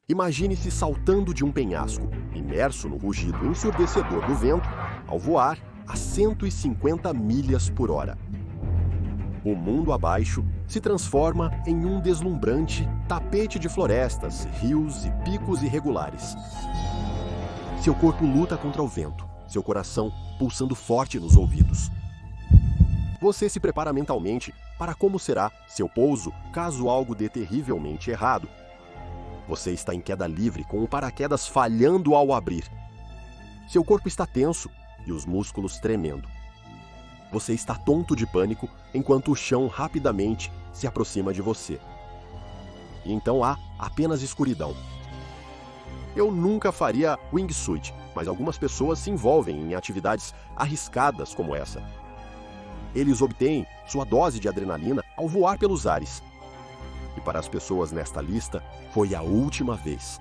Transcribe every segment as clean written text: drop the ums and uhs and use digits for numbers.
Imagine-se saltando de um penhasco, imerso no rugido ensurdecedor do vento, ao voar a 150 milhas por hora. O mundo abaixo se transforma em um deslumbrante tapete de florestas, rios e picos irregulares. Seu corpo luta contra o vento, seu coração pulsando forte nos ouvidos. Você se prepara mentalmente para como será seu pouso caso algo dê terrivelmente errado. Você está em queda livre, com o paraquedas falhando ao abrir. Seu corpo está tenso e os músculos tremendo. Você está tonto de pânico enquanto o chão rapidamente se aproxima de você. E então há apenas escuridão. Eu nunca faria wingsuit, mas algumas pessoas se envolvem em atividades arriscadas como essa. Eles obtêm sua dose de adrenalina ao voar pelos ares. E para as pessoas nesta lista, foi a última vez.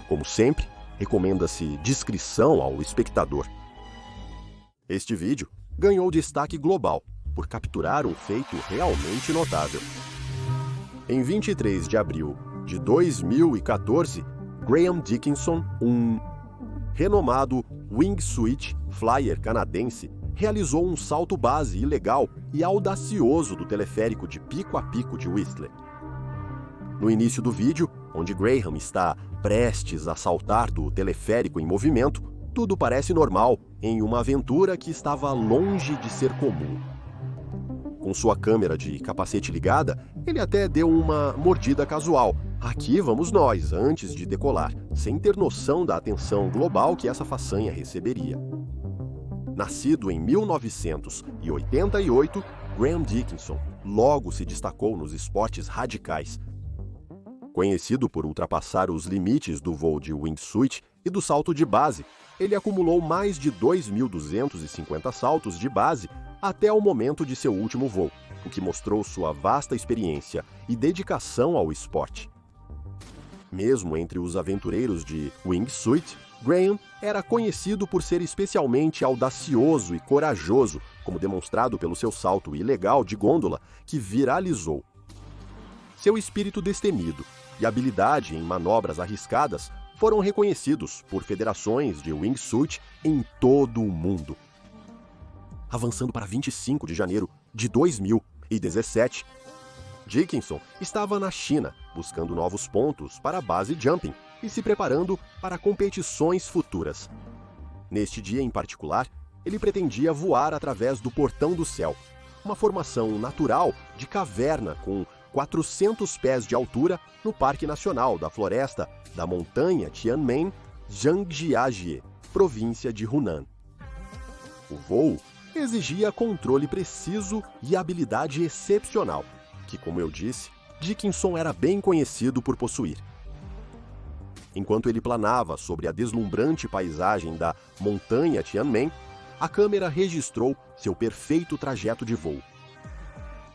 Como sempre, recomenda-se discrição ao espectador. Este vídeo ganhou destaque global por capturar um feito realmente notável. Em 23 de abril de 2014, Graham Dickinson, um renomado wingsuit flyer canadense, realizou um salto base ilegal e audacioso do teleférico de pico a pico de Whistler. No início do vídeo, onde Graham está prestes a saltar do teleférico em movimento, tudo parece normal em uma aventura que estava longe de ser comum. Com sua câmera de capacete ligada, ele até deu uma mordida casual. Aqui vamos nós, antes de decolar, sem ter noção da atenção global que essa façanha receberia. Nascido em 1988, Graham Dickinson logo se destacou nos esportes radicais. Conhecido por ultrapassar os limites do voo de wingsuit e do salto de base, ele acumulou mais de 2.250 saltos de base até o momento de seu último voo, o que mostrou sua vasta experiência e dedicação ao esporte. Mesmo entre os aventureiros de wingsuit, Graham era conhecido por ser especialmente audacioso e corajoso, como demonstrado pelo seu salto ilegal de gôndola que viralizou. Seu espírito destemido e habilidade em manobras arriscadas foram reconhecidos por federações de wingsuit em todo o mundo. Avançando para 25 de janeiro de 2017, Dickinson estava na China, buscando novos pontos para a base jumping e se preparando para competições futuras. Neste dia em particular, ele pretendia voar através do Portão do Céu, uma formação natural de caverna com 400 pés de altura no Parque Nacional da Floresta da Montanha Tianmen, Zhangjiajie, província de Hunan. O voo exigia controle preciso e habilidade excepcional, que, como eu disse, Dickinson era bem conhecido por possuir. Enquanto ele planava sobre a deslumbrante paisagem da Montanha Tianmen, a câmera registrou seu perfeito trajeto de voo.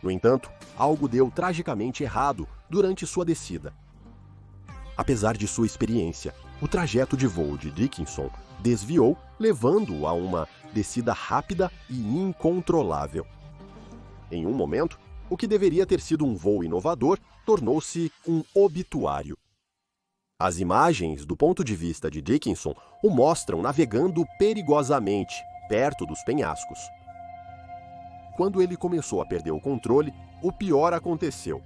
No entanto, algo deu tragicamente errado durante sua descida. Apesar de sua experiência, o trajeto de voo de Dickinson desviou, levando-o a uma descida rápida e incontrolável. Em um momento, o que deveria ter sido um voo inovador tornou-se um obituário. As imagens, do ponto de vista de Dickinson, o mostram navegando perigosamente perto dos penhascos. Quando ele começou a perder o controle, o pior aconteceu.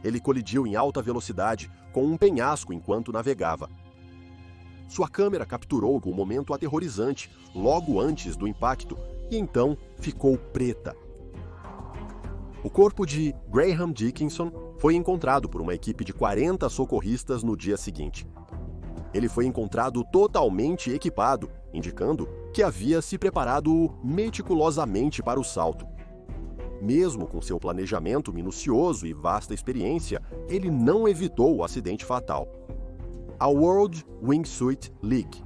Ele colidiu em alta velocidade com um penhasco enquanto navegava. Sua câmera capturou o momento aterrorizante logo antes do impacto e então ficou preta. O corpo de Graham Dickinson foi encontrado por uma equipe de 40 socorristas no dia seguinte. Ele foi encontrado totalmente equipado, indicando que havia se preparado meticulosamente para o salto. Mesmo com seu planejamento minucioso e vasta experiência, ele não evitou o acidente fatal. A World Wingsuit League,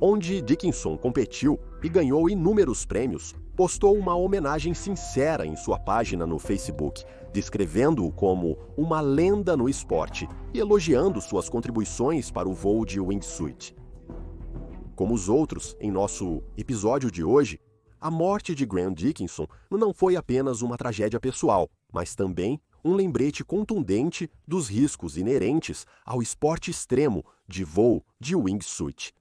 onde Dickinson competiu e ganhou inúmeros prêmios, postou uma homenagem sincera em sua página no Facebook, descrevendo-o como uma lenda no esporte e elogiando suas contribuições para o voo de wingsuit. Como os outros em nosso episódio de hoje, a morte de Graham Dickinson não foi apenas uma tragédia pessoal, mas também um lembrete contundente dos riscos inerentes ao esporte extremo de voo de wingsuit.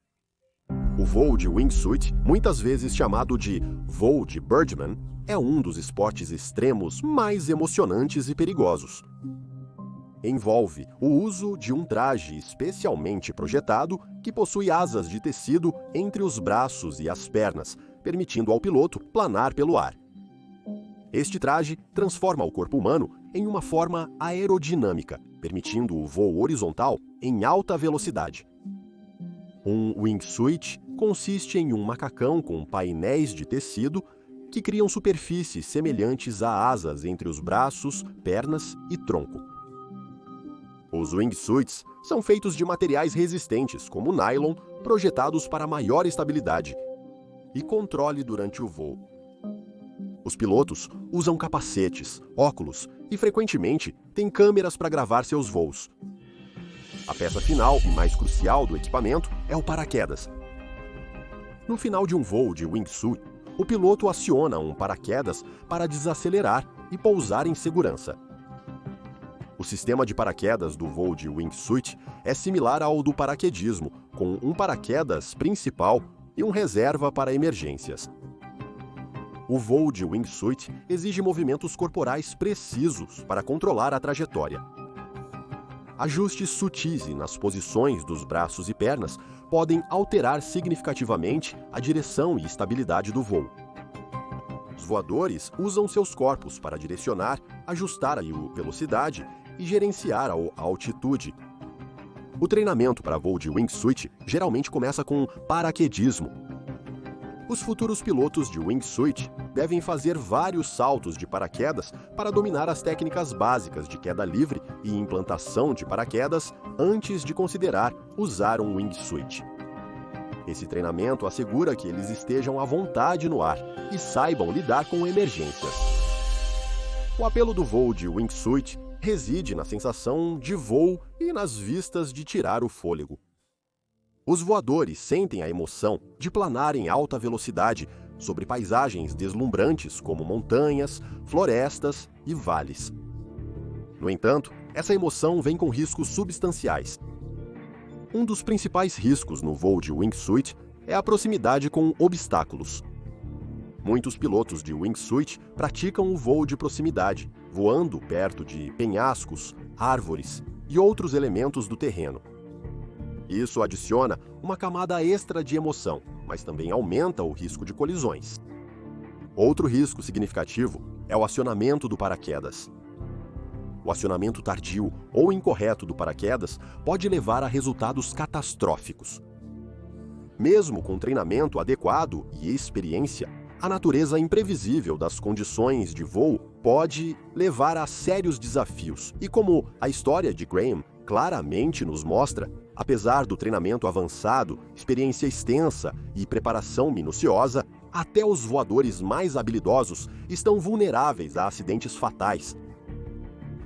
O voo de wingsuit, muitas vezes chamado de voo de Birdman, é um dos esportes extremos mais emocionantes e perigosos. Envolve o uso de um traje especialmente projetado que possui asas de tecido entre os braços e as pernas, permitindo ao piloto planar pelo ar. Este traje transforma o corpo humano em uma forma aerodinâmica, permitindo o voo horizontal em alta velocidade. Um wingsuit consiste em um macacão com painéis de tecido que criam superfícies semelhantes a asas entre os braços, pernas e tronco. Os wingsuits são feitos de materiais resistentes, como nylon, projetados para maior estabilidade e controle durante o voo. Os pilotos usam capacetes, óculos e, frequentemente, têm câmeras para gravar seus voos. A peça final e mais crucial do equipamento é o paraquedas. No final de um voo de wingsuit, o piloto aciona um paraquedas para desacelerar e pousar em segurança. O sistema de paraquedas do voo de wingsuit é similar ao do paraquedismo, com um paraquedas principal e um reserva para emergências. O voo de wingsuit exige movimentos corporais precisos para controlar a trajetória. Ajustes sutis nas posições dos braços e pernas podem alterar significativamente a direção e estabilidade do voo. Os voadores usam seus corpos para direcionar, ajustar a velocidade e gerenciar a altitude. O treinamento para voo de wingsuit geralmente começa com paraquedismo. Os futuros pilotos de wingsuit devem fazer vários saltos de paraquedas para dominar as técnicas básicas de queda livre e implantação de paraquedas antes de considerar usar um wingsuit. Esse treinamento assegura que eles estejam à vontade no ar e saibam lidar com emergências. O apelo do voo de wingsuit reside na sensação de voo e nas vistas de tirar o fôlego. Os voadores sentem a emoção de planar em alta velocidade sobre paisagens deslumbrantes como montanhas, florestas e vales. No entanto, essa emoção vem com riscos substanciais. Um dos principais riscos no voo de wingsuit é a proximidade com obstáculos. Muitos pilotos de wingsuit praticam o voo de proximidade, voando perto de penhascos, árvores e outros elementos do terreno. Isso adiciona uma camada extra de emoção, mas também aumenta o risco de colisões. Outro risco significativo é o acionamento do paraquedas. O acionamento tardio ou incorreto do paraquedas pode levar a resultados catastróficos. Mesmo com treinamento adequado e experiência, a natureza imprevisível das condições de voo pode levar a sérios desafios. E como a história de Graham claramente nos mostra, apesar do treinamento avançado, experiência extensa e preparação minuciosa, até os voadores mais habilidosos estão vulneráveis a acidentes fatais.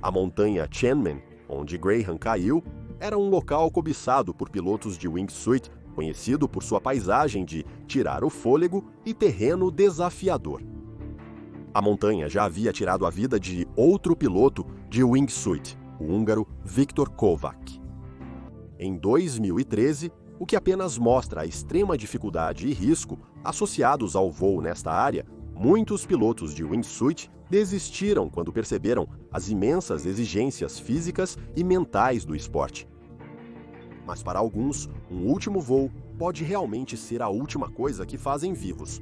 A montanha Chenman, onde Graham caiu, era um local cobiçado por pilotos de wingsuit, conhecido por sua paisagem de tirar o fôlego e terreno desafiador. A montanha já havia tirado a vida de outro piloto de wingsuit, o húngaro Viktor Kovács. Em 2013, o que apenas mostra a extrema dificuldade e risco associados ao voo nesta área, muitos pilotos de wingsuit desistiram quando perceberam as imensas exigências físicas e mentais do esporte. Mas para alguns, um último voo pode realmente ser a última coisa que fazem vivos.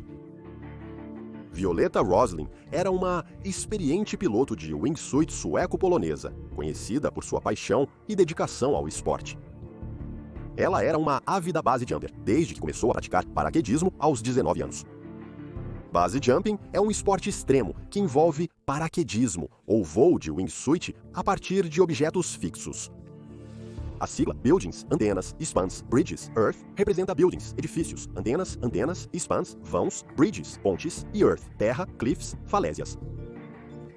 Violeta Roslin era uma experiente piloto de wingsuit sueco-polonesa, conhecida por sua paixão e dedicação ao esporte. Ela era uma ávida base jumper, desde que começou a praticar paraquedismo aos 19 anos. Base jumping é um esporte extremo que envolve paraquedismo, ou voo de wingsuit a partir de objetos fixos. A sigla Buildings, Antenas, Spans, Bridges, Earth representa buildings, edifícios, antenas, spans, vãos, bridges, pontes e earth, terra, cliffs, falésias.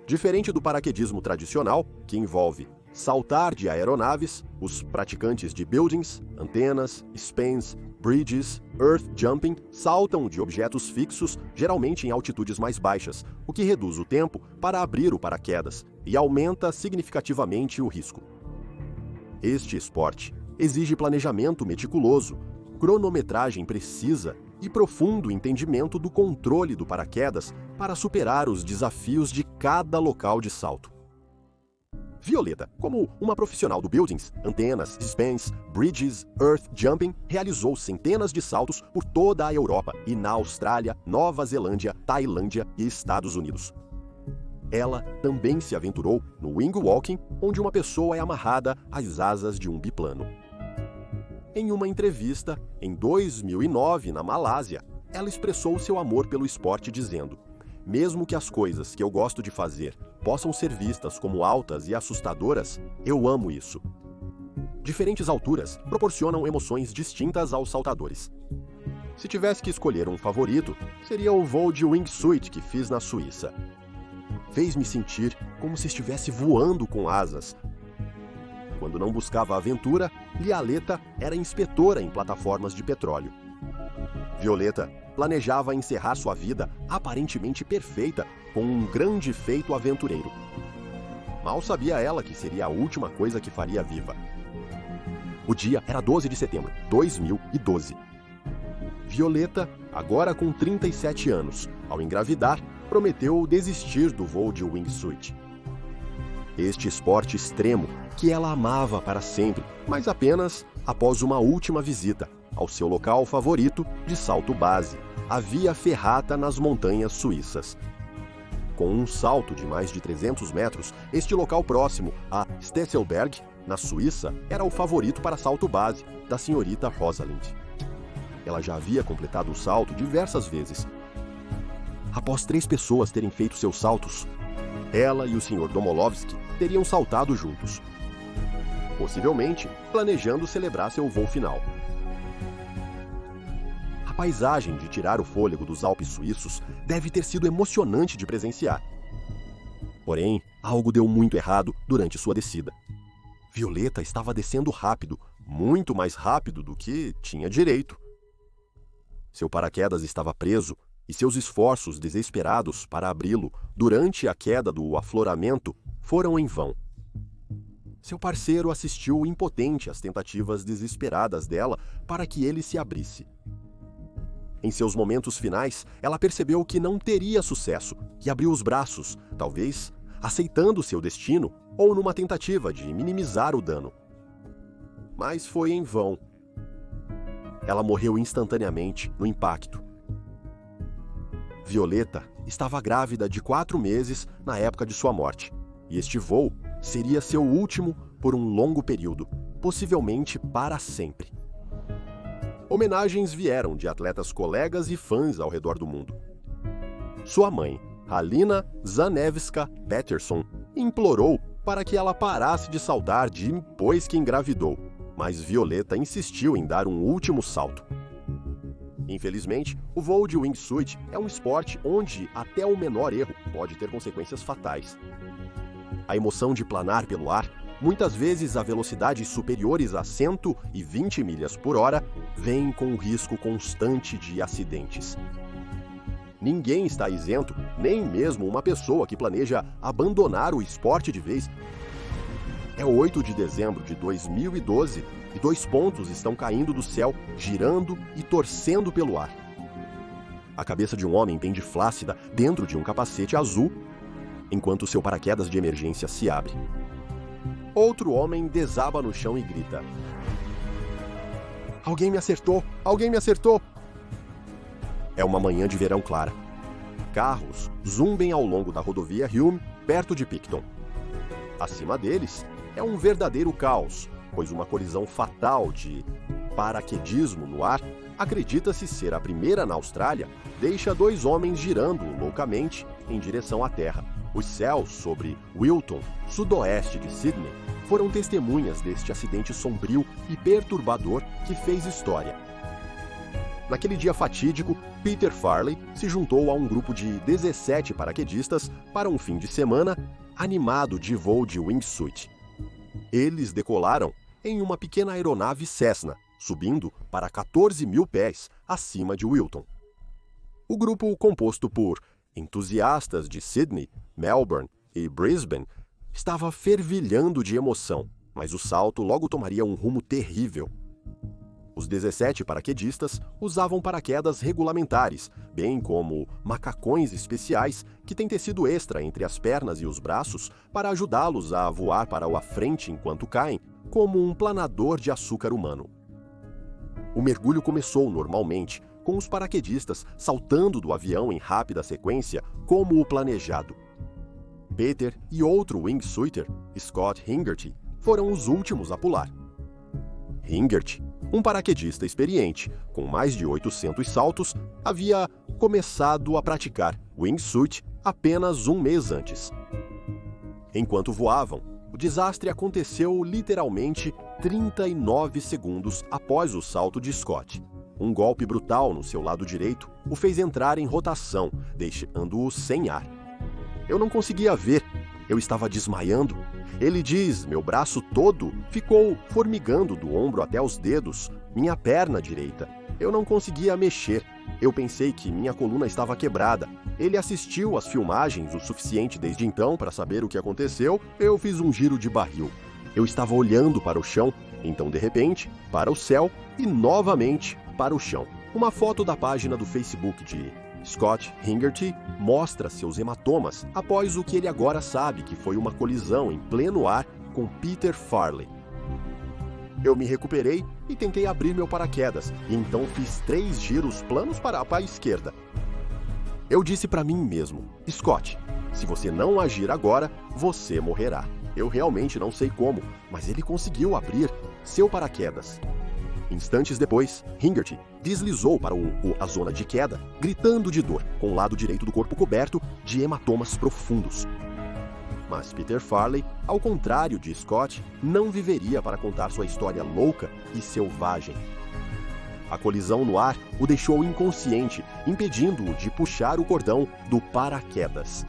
Diferente do paraquedismo tradicional, que envolve saltar de aeronaves, os praticantes de buildings, antenas, spans, bridges, earth jumping saltam de objetos fixos, geralmente em altitudes mais baixas, o que reduz o tempo para abrir o paraquedas e aumenta significativamente o risco. Este esporte exige planejamento meticuloso, cronometragem precisa e profundo entendimento do controle do paraquedas para superar os desafios de cada local de salto. Violeta, como uma profissional do buildings, antenas, spans, bridges, earth jumping, realizou centenas de saltos por toda a Europa e na Austrália, Nova Zelândia, Tailândia e Estados Unidos. Ela também se aventurou no wing walking, onde uma pessoa é amarrada às asas de um biplano. Em uma entrevista, em 2009, na Malásia, ela expressou seu amor pelo esporte dizendo: "Mesmo que as coisas que eu gosto de fazer possam ser vistas como altas e assustadoras, eu amo isso." Diferentes alturas proporcionam emoções distintas aos saltadores. Se tivesse que escolher um favorito, seria o voo de wingsuit que fiz na Suíça. Fez-me sentir como se estivesse voando com asas. Quando não buscava aventura, Lialeta era inspetora em plataformas de petróleo. Violeta planejava encerrar sua vida aparentemente perfeita com um grande feito aventureiro. Mal sabia ela que seria a última coisa que faria viva. O dia era 12 de setembro de 2012. Violeta, agora com 37 anos, ao engravidar, prometeu desistir do voo de wingsuit. Este esporte extremo que ela amava para sempre, mas apenas após uma última visita ao seu local favorito de salto base, a Via Ferrata nas montanhas suíças. Com um salto de mais de 300 metros, este local próximo a Stesselberg, na Suíça, era o favorito para salto base da senhorita Rosalind. Ela já havia completado o salto diversas vezes. Após 3 pessoas terem feito seus saltos, ela e o Sr. Domolovsky teriam saltado juntos, possivelmente planejando celebrar seu voo final. A paisagem de tirar o fôlego dos Alpes suíços deve ter sido emocionante de presenciar. Porém, algo deu muito errado durante sua descida. Violeta estava descendo rápido, muito mais rápido do que tinha direito. Seu paraquedas estava preso e seus esforços desesperados para abri-lo durante a queda do afloramento foram em vão. Seu parceiro assistiu impotente às tentativas desesperadas dela para que ele se abrisse. Em seus momentos finais, ela percebeu que não teria sucesso e abriu os braços, talvez aceitando seu destino ou numa tentativa de minimizar o dano. Mas foi em vão. Ela morreu instantaneamente no impacto. Violeta estava grávida de 4 meses na época de sua morte, e este voo seria seu último por um longo período, possivelmente para sempre. Homenagens vieram de atletas colegas e fãs ao redor do mundo. Sua mãe, Halina Zanevska Peterson, implorou para que ela parasse de saltar depois que engravidou, mas Violeta insistiu em dar um último salto. Infelizmente, o voo de wingsuit é um esporte onde até o menor erro pode ter consequências fatais. A emoção de planar pelo ar, muitas vezes a velocidades superiores a 120 milhas por hora, vem com o risco constante de acidentes. Ninguém está isento, nem mesmo uma pessoa que planeja abandonar o esporte de vez. É 8 de dezembro de 2012 e 2 pontos estão caindo do céu, girando e torcendo pelo ar. A cabeça de um homem pende flácida dentro de um capacete azul, enquanto seu paraquedas de emergência se abre. Outro homem desaba no chão e grita: "Alguém me acertou! Alguém me acertou!" É uma manhã de verão clara. Carros zumbem ao longo da rodovia Hume, perto de Picton. Acima deles é um verdadeiro caos, pois uma colisão fatal de paraquedismo no ar, acredita-se ser a primeira na Austrália, deixa 2 homens girando loucamente em direção à Terra. Os céus sobre Wilton, sudoeste de Sydney, foram testemunhas deste acidente sombrio e perturbador que fez história. Naquele dia fatídico, Peter Farley se juntou a um grupo de 17 paraquedistas para um fim de semana animado de voo de wingsuit. Eles decolaram em uma pequena aeronave Cessna, subindo para 14 mil pés acima de Wilton. O grupo, composto por entusiastas de Sydney, Melbourne e Brisbane, estava fervilhando de emoção, mas o salto logo tomaria um rumo terrível. Os 17 paraquedistas usavam paraquedas regulamentares, bem como macacões especiais que têm tecido extra entre as pernas e os braços para ajudá-los a voar para a frente enquanto caem, como um planador de açúcar humano. O mergulho começou normalmente, com os paraquedistas saltando do avião em rápida sequência, como o planejado. Peter e outro wingsuiter, Scott Hingerty, foram os últimos a pular. Hingerty, um paraquedista experiente, com mais de 800 saltos, havia começado a praticar wingsuit apenas um mês antes. Enquanto voavam, o desastre aconteceu literalmente 39 segundos após o salto de Scott. Um golpe brutal no seu lado direito o fez entrar em rotação, deixando-o sem ar. Eu não conseguia ver, eu estava desmaiando. Ele diz, meu braço todo ficou formigando do ombro até os dedos, minha perna direita. Eu não conseguia mexer. Eu pensei que minha coluna estava quebrada. Ele assistiu às filmagens o suficiente desde então para saber o que aconteceu. Eu fiz um giro de barril. Eu estava olhando para o chão, então de repente, para o céu e novamente para o chão. Uma foto da página do Facebook de Scott Hingerty mostra seus hematomas após o que ele agora sabe que foi uma colisão em pleno ar com Peter Farley. Eu me recuperei e tentei abrir meu paraquedas, e então fiz 3 giros planos para a esquerda. Eu disse para mim mesmo, Scott, se você não agir agora, você morrerá. Eu realmente não sei como, mas ele conseguiu abrir seu paraquedas. Instantes depois, Hingerty deslizou para a zona de queda, gritando de dor, com o lado direito do corpo coberto de hematomas profundos. Mas Peter Farley, ao contrário de Scott, não viveria para contar sua história louca e selvagem. A colisão no ar o deixou inconsciente, impedindo-o de puxar o cordão do paraquedas.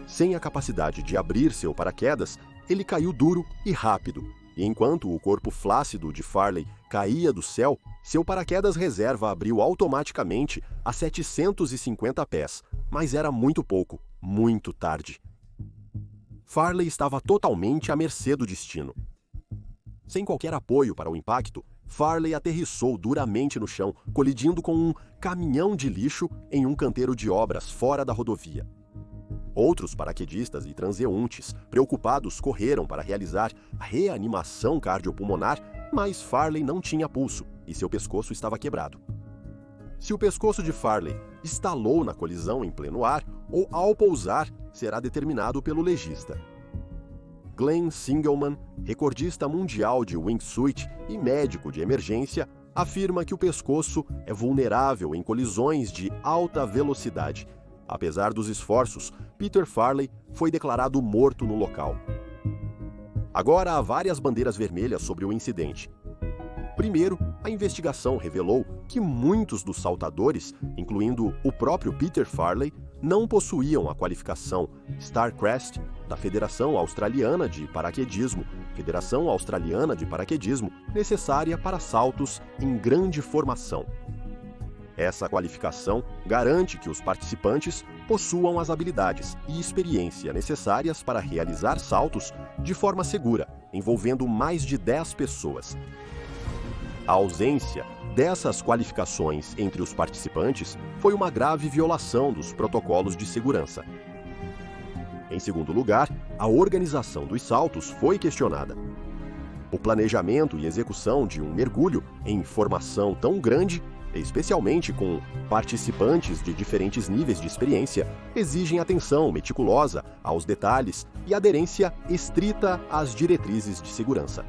Sem a capacidade de abrir seu paraquedas, ele caiu duro e rápido, e enquanto o corpo flácido de Farley caía do céu, seu paraquedas reserva abriu automaticamente a 750 pés, mas era muito pouco, muito tarde. Farley estava totalmente à mercê do destino. Sem qualquer apoio para o impacto, Farley aterrissou duramente no chão, colidindo com um caminhão de lixo em um canteiro de obras fora da rodovia. Outros paraquedistas e transeuntes, preocupados, correram para realizar a reanimação cardiopulmonar, mas Farley não tinha pulso e seu pescoço estava quebrado. Se o pescoço de Farley estalou na colisão em pleno ar ou ao pousar, será determinado pelo legista. Glenn Singelman, recordista mundial de wingsuit e médico de emergência, afirma que o pescoço é vulnerável em colisões de alta velocidade. Apesar dos esforços, Peter Farley foi declarado morto no local. Agora há várias bandeiras vermelhas sobre o incidente. Primeiro, a investigação revelou que muitos dos saltadores, incluindo o próprio Peter Farley, não possuíam a qualificação StarCrest da Federação Australiana de Paraquedismo, necessária para saltos em grande formação. Essa qualificação garante que os participantes possuam as habilidades e experiência necessárias para realizar saltos de forma segura, envolvendo mais de 10 pessoas. A ausência dessas qualificações entre os participantes foi uma grave violação dos protocolos de segurança. Em segundo lugar, a organização dos saltos foi questionada. O planejamento e execução de um mergulho em formação tão grande, especialmente com participantes de diferentes níveis de experiência, exigem atenção meticulosa aos detalhes e aderência estrita às diretrizes de segurança.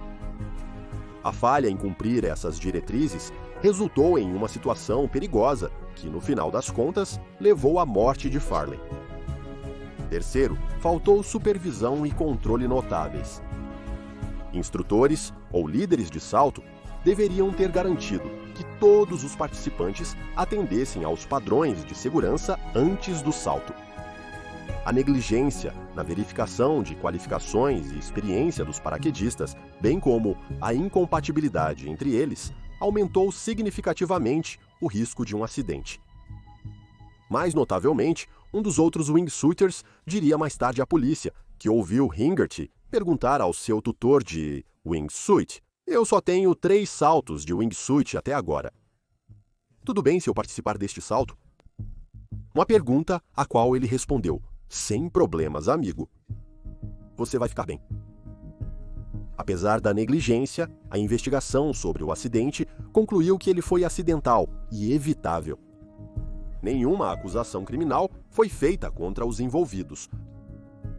A falha em cumprir essas diretrizes resultou em uma situação perigosa que, no final das contas, levou à morte de Farley. Terceiro, faltou supervisão e controle notáveis. Instrutores ou líderes de salto deveriam ter garantido que todos os participantes atendessem aos padrões de segurança antes do salto. A negligência na verificação de qualificações e experiência dos paraquedistas, bem como a incompatibilidade entre eles, aumentou significativamente o risco de um acidente. Mais notavelmente, um dos outros wingsuiters diria mais tarde à polícia que ouviu Hingerty perguntar ao seu tutor de wingsuit: "Eu só tenho 3 saltos de wingsuit até agora. Tudo bem se eu participar deste salto?" Uma pergunta a qual ele respondeu: "Sem problemas, amigo. Você vai ficar bem." Apesar da negligência, a investigação sobre o acidente concluiu que ele foi acidental e evitável. Nenhuma acusação criminal foi feita contra os envolvidos.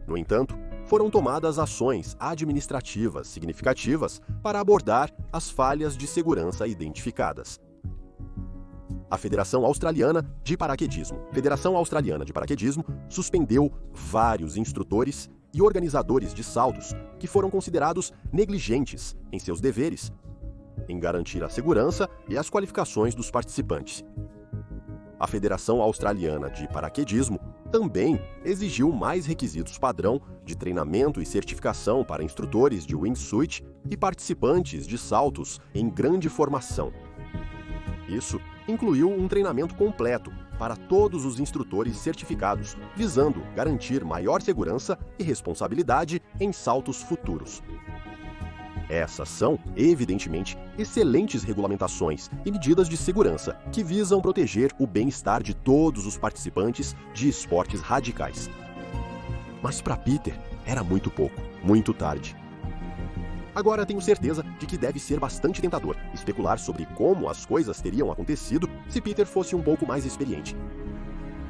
No entanto, foram tomadas ações administrativas significativas para abordar as falhas de segurança identificadas. A Federação Australiana de Paraquedismo. Federação Australiana de Paraquedismo suspendeu vários instrutores e organizadores de saltos que foram considerados negligentes em seus deveres em garantir a segurança e as qualificações dos participantes. A Federação Australiana de Paraquedismo também exigiu mais requisitos padrão de treinamento e certificação para instrutores de wingsuit e participantes de saltos em grande formação. Isso incluiu um treinamento completo para todos os instrutores certificados, visando garantir maior segurança e responsabilidade em saltos futuros. Essas são, evidentemente, excelentes regulamentações e medidas de segurança que visam proteger o bem-estar de todos os participantes de esportes radicais. Mas para Peter, era muito pouco, muito tarde. Agora tenho certeza de que deve ser bastante tentador especular sobre como as coisas teriam acontecido se Peter fosse um pouco mais experiente.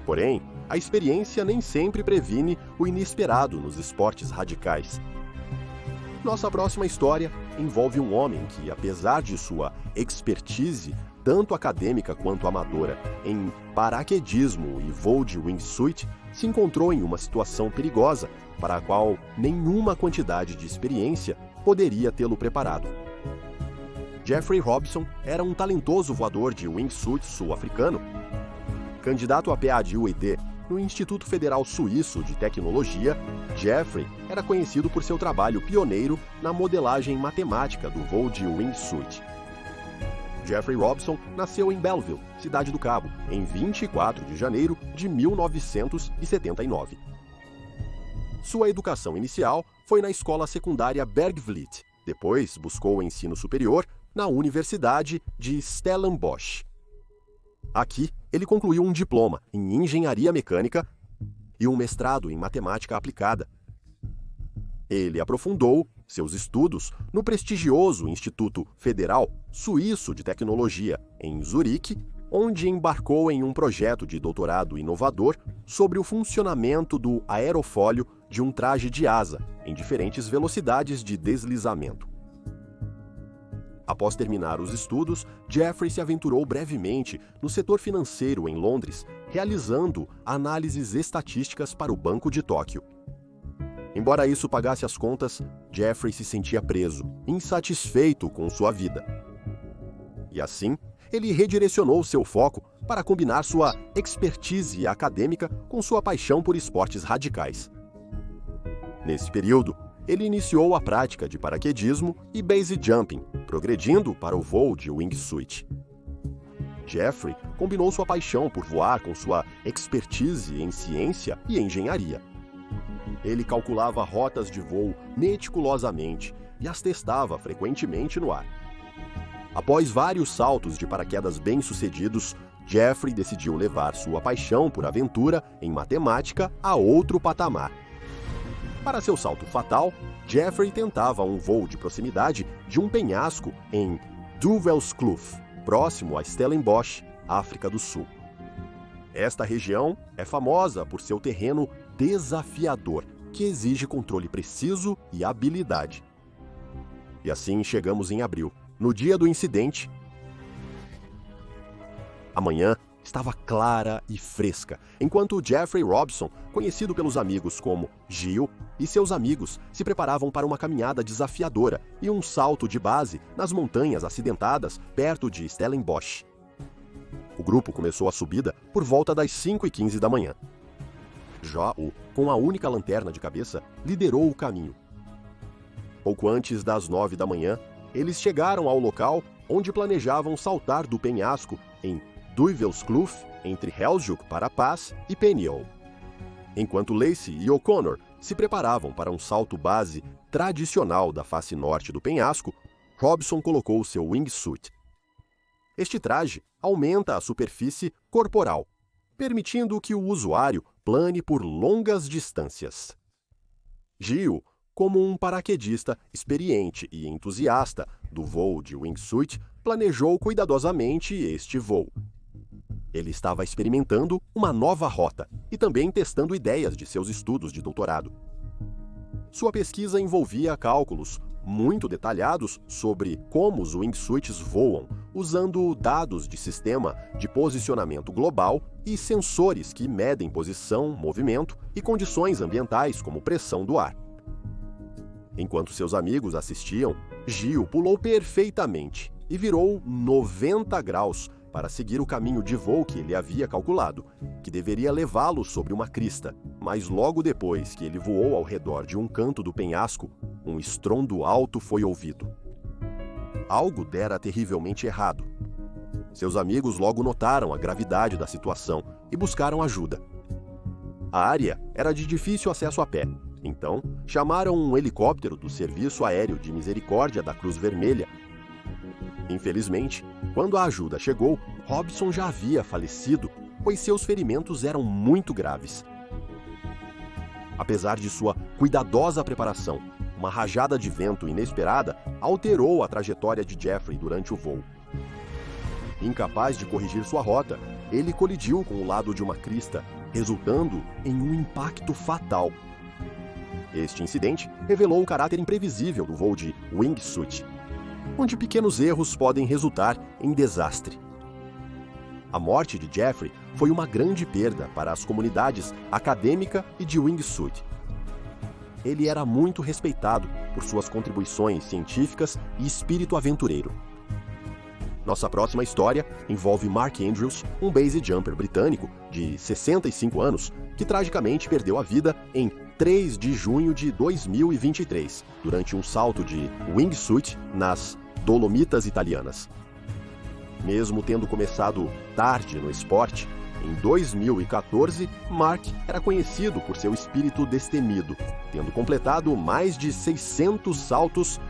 Porém, a experiência nem sempre previne o inesperado nos esportes radicais. Nossa próxima história envolve um homem que, apesar de sua expertise, tanto acadêmica quanto amadora, em paraquedismo e voo de wingsuit, se encontrou em uma situação perigosa para a qual nenhuma quantidade de experiência poderia tê-lo preparado. Jeffrey Robson era um talentoso voador de wingsuit sul-africano. Candidato a PhD no Instituto Federal Suíço de Tecnologia, Jeffrey era conhecido por seu trabalho pioneiro na modelagem matemática do voo de wingsuit. Jeffrey Robson nasceu em Belleville, Cidade do Cabo, em 24 de janeiro de 1979. Sua educação inicial foi na escola secundária Bergvliet. Depois buscou o ensino superior na Universidade de Stellenbosch. Aqui, ele concluiu um diploma em engenharia mecânica e um mestrado em matemática aplicada. Ele aprofundou seus estudos no prestigioso Instituto Federal Suíço de Tecnologia, em Zurique, onde embarcou em um projeto de doutorado inovador sobre o funcionamento do aerofólio de um traje de asa em diferentes velocidades de deslizamento. Após terminar os estudos, Jeffrey se aventurou brevemente no setor financeiro em Londres, realizando análises estatísticas para o Banco de Tóquio. Embora isso pagasse as contas, Jeffrey se sentia preso, insatisfeito com sua vida. E assim, ele redirecionou seu foco para combinar sua expertise acadêmica com sua paixão por esportes radicais. Nesse período, ele iniciou a prática de paraquedismo e base jumping, progredindo para o voo de wingsuit. Jeffrey combinou sua paixão por voar com sua expertise em ciência e engenharia. Ele calculava rotas de voo meticulosamente e as testava frequentemente no ar. Após vários saltos de paraquedas bem-sucedidos, Jeffrey decidiu levar sua paixão por aventura em matemática a outro patamar. Para seu salto fatal, Jeffrey tentava um voo de proximidade de um penhasco em Duivelskloof, próximo a Stellenbosch, África do Sul. Esta região é famosa por seu terreno desafiador, que exige controle preciso e habilidade. E assim chegamos em abril, no dia do incidente. A manhã estava clara e fresca, enquanto Jeffrey Robson, conhecido pelos amigos como Gil, e seus amigos se preparavam para uma caminhada desafiadora e um salto de base nas montanhas acidentadas perto de Stellenbosch. O grupo começou a subida por volta das 5h15 da manhã. Zhao, com a única lanterna de cabeça, liderou o caminho. Pouco antes das 9 da manhã, eles chegaram ao local onde planejavam saltar do penhasco em Duivelskloof, entre Helzhuk para Paz e Peniel. Enquanto Lacey e O'Connor se preparavam para um salto base tradicional da face norte do penhasco, Robson colocou seu wingsuit. Este traje aumenta a superfície corporal, permitindo que o usuário plane por longas distâncias. Gil, como um paraquedista experiente e entusiasta do voo de wingsuit, planejou cuidadosamente este voo. Ele estava experimentando uma nova rota e também testando ideias de seus estudos de doutorado. Sua pesquisa envolvia cálculos muito detalhados sobre como os wingsuits voam, usando dados de sistema de posicionamento global e sensores que medem posição, movimento e condições ambientais como pressão do ar. Enquanto seus amigos assistiam, Gil pulou perfeitamente e virou 90 graus para seguir o caminho de voo que ele havia calculado, que deveria levá-lo sobre uma crista, mas logo depois que ele voou ao redor de um canto do penhasco, um estrondo alto foi ouvido. Algo dera terrivelmente errado. Seus amigos logo notaram a gravidade da situação e buscaram ajuda. A área era de difícil acesso a pé, então chamaram um helicóptero do Serviço Aéreo de Misericórdia da Cruz Vermelha. Infelizmente, quando a ajuda chegou, Robson já havia falecido, pois seus ferimentos eram muito graves. Apesar de sua cuidadosa preparação, uma rajada de vento inesperada alterou a trajetória de Jeffrey durante o voo. Incapaz de corrigir sua rota, ele colidiu com o lado de uma crista, resultando em um impacto fatal. Este incidente revelou o caráter imprevisível do voo de wingsuit, onde pequenos erros podem resultar em desastre. A morte de Jeffrey foi uma grande perda para as comunidades acadêmica e de wingsuit. Ele era muito respeitado por suas contribuições científicas e espírito aventureiro. Nossa próxima história envolve Mark Andrews, um base jumper britânico de 65 anos, que tragicamente perdeu a vida em 3 de junho de 2023, durante um salto de wingsuit nas Dolomitas italianas. Mesmo tendo começado tarde no esporte, em 2014, Mark era conhecido por seu espírito destemido, tendo completado mais de 600 saltos.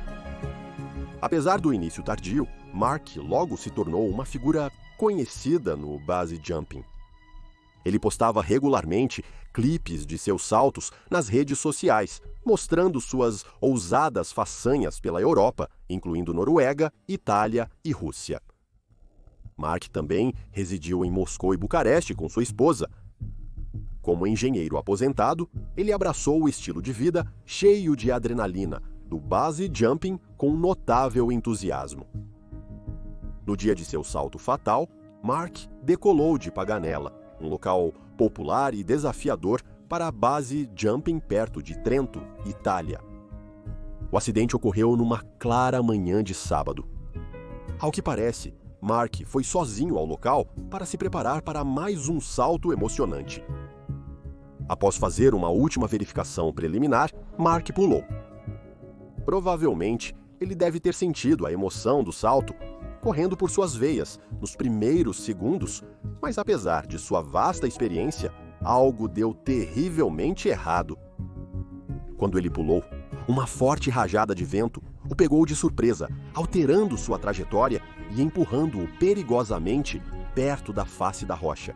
Apesar do início tardio, Mark logo se tornou uma figura conhecida no base jumping. Ele postava regularmente clipes de seus saltos nas redes sociais, mostrando suas ousadas façanhas pela Europa, incluindo Noruega, Itália e Rússia. Mark também residiu em Moscou e Bucareste com sua esposa. Como engenheiro aposentado, ele abraçou o estilo de vida cheio de adrenalina do base jumping com notável entusiasmo. No dia de seu salto fatal, Mark decolou de Paganella, um local popular e desafiador para a base jumping perto de Trento, Itália. O acidente ocorreu numa clara manhã de sábado. Ao que parece, Mark foi sozinho ao local para se preparar para mais um salto emocionante. Após fazer uma última verificação preliminar, Mark pulou. Provavelmente, ele deve ter sentido a emoção do salto correndo por suas veias nos primeiros segundos, mas apesar de sua vasta experiência, algo deu terrivelmente errado. Quando ele pulou, uma forte rajada de vento o pegou de surpresa, alterando sua trajetória e empurrando-o perigosamente perto da face da rocha.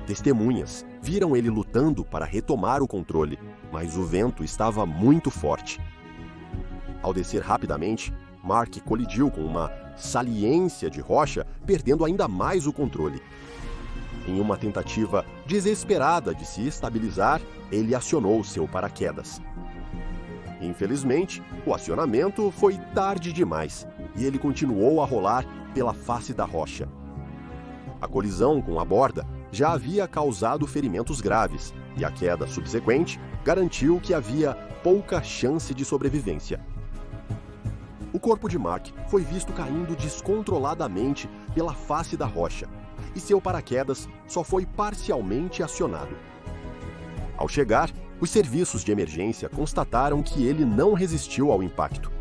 Testemunhas viram ele lutando para retomar o controle, mas o vento estava muito forte. Ao descer rapidamente, Mark colidiu com uma saliência de rocha, perdendo ainda mais o controle. Em uma tentativa desesperada de se estabilizar, ele acionou seu paraquedas. Infelizmente, o acionamento foi tarde demais e ele continuou a rolar pela face da rocha. A colisão com a borda já havia causado ferimentos graves e a queda subsequente garantiu que havia pouca chance de sobrevivência. O corpo de Mark foi visto caindo descontroladamente pela face da rocha e seu paraquedas só foi parcialmente acionado. Ao chegar, os serviços de emergência constataram que ele não resistiu ao impacto.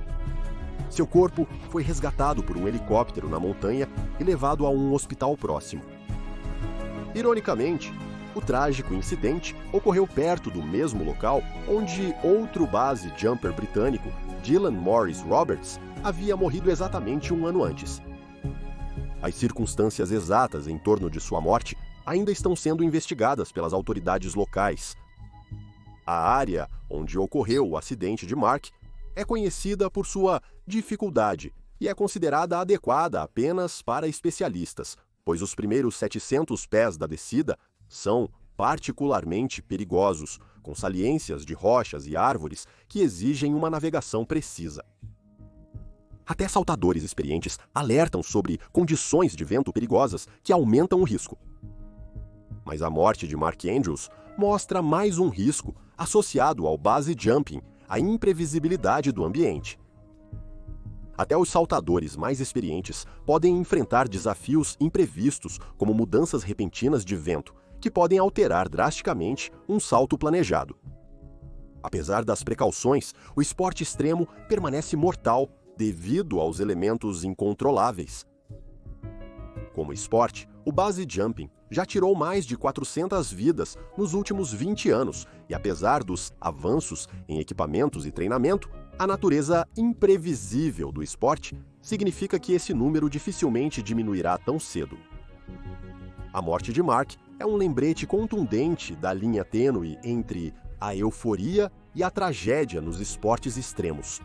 Seu corpo foi resgatado por um helicóptero na montanha e levado a um hospital próximo. Ironicamente, o trágico incidente ocorreu perto do mesmo local onde outro base jumper britânico, Dylan Morris Roberts, havia morrido exatamente um ano antes. As circunstâncias exatas em torno de sua morte ainda estão sendo investigadas pelas autoridades locais. A área onde ocorreu o acidente de Mark é conhecida por sua dificuldade e é considerada adequada apenas para especialistas, pois os primeiros 700 pés da descida são particularmente perigosos, com saliências de rochas e árvores que exigem uma navegação precisa. Até saltadores experientes alertam sobre condições de vento perigosas que aumentam o risco. Mas a morte de Mark Andrews mostra mais um risco associado ao base jumping, a imprevisibilidade do ambiente. Até os saltadores mais experientes podem enfrentar desafios imprevistos, como mudanças repentinas de vento, que podem alterar drasticamente um salto planejado. Apesar das precauções, o esporte extremo permanece mortal devido aos elementos incontroláveis. Como esporte, o base jumping já tirou mais de 400 vidas nos últimos 20 anos e, apesar dos avanços em equipamentos e treinamento, a natureza imprevisível do esporte significa que esse número dificilmente diminuirá tão cedo. A morte de Mark é um lembrete contundente da linha tênue entre a euforia e a tragédia nos esportes extremos.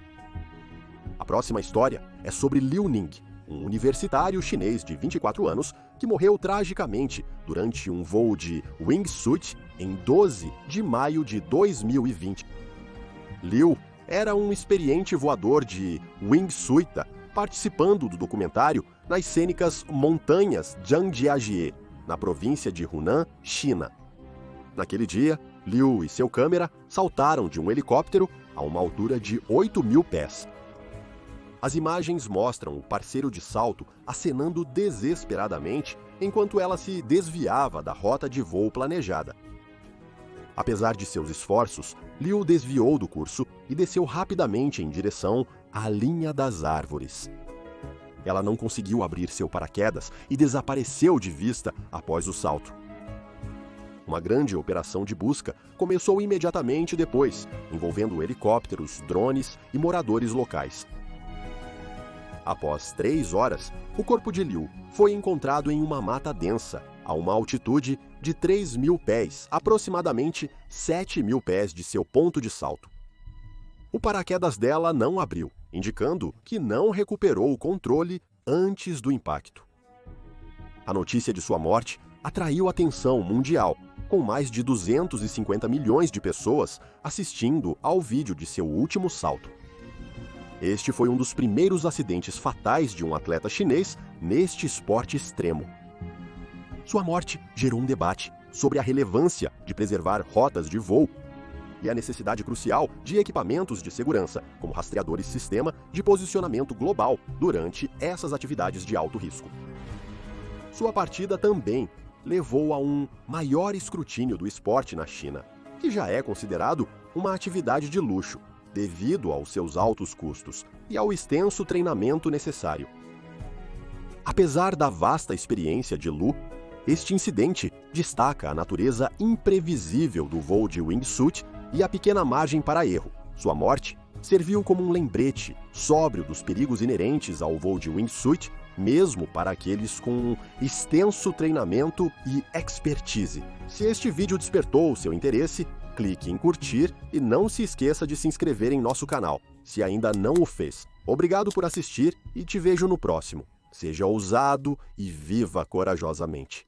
A próxima história é sobre Liu Ning, um universitário chinês de 24 anos que morreu tragicamente durante um voo de wingsuit em 12 de maio de 2020. Liu era um experiente voador de wingsuit, participando do documentário nas cênicas montanhas Zhangjiajie, na província de Hunan, China. Naquele dia, Liu e seu câmera saltaram de um helicóptero a uma altura de 8.000 pés. As imagens mostram o parceiro de salto acenando desesperadamente enquanto ela se desviava da rota de voo planejada. Apesar de seus esforços, Liu desviou do curso e desceu rapidamente em direção à linha das árvores. Ela não conseguiu abrir seu paraquedas e desapareceu de vista após o salto. Uma grande operação de busca começou imediatamente depois, envolvendo helicópteros, drones e moradores locais. Após 3 horas, o corpo de Liu foi encontrado em uma mata densa, a uma altitude de 3.000 pés, aproximadamente 7.000 pés de seu ponto de salto. O paraquedas dela não abriu, indicando que não recuperou o controle antes do impacto. A notícia de sua morte atraiu atenção mundial, com mais de 250 milhões de pessoas assistindo ao vídeo de seu último salto. Este foi um dos primeiros acidentes fatais de um atleta chinês neste esporte extremo. Sua morte gerou um debate sobre a relevância de preservar rotas de voo e a necessidade crucial de equipamentos de segurança, como rastreadores sistema de posicionamento global durante essas atividades de alto risco. Sua partida também levou a um maior escrutínio do esporte na China, que já é considerado uma atividade de luxo, devido aos seus altos custos e ao extenso treinamento necessário. Apesar da vasta experiência de Liu, este incidente destaca a natureza imprevisível do voo de wingsuit e a pequena margem para erro. Sua morte serviu como um lembrete sóbrio dos perigos inerentes ao voo de wingsuit, mesmo para aqueles com extenso treinamento e expertise. Se este vídeo despertou o seu interesse, clique em curtir e não se esqueça de se inscrever em nosso canal, se ainda não o fez. Obrigado por assistir e te vejo no próximo. Seja ousado e viva corajosamente.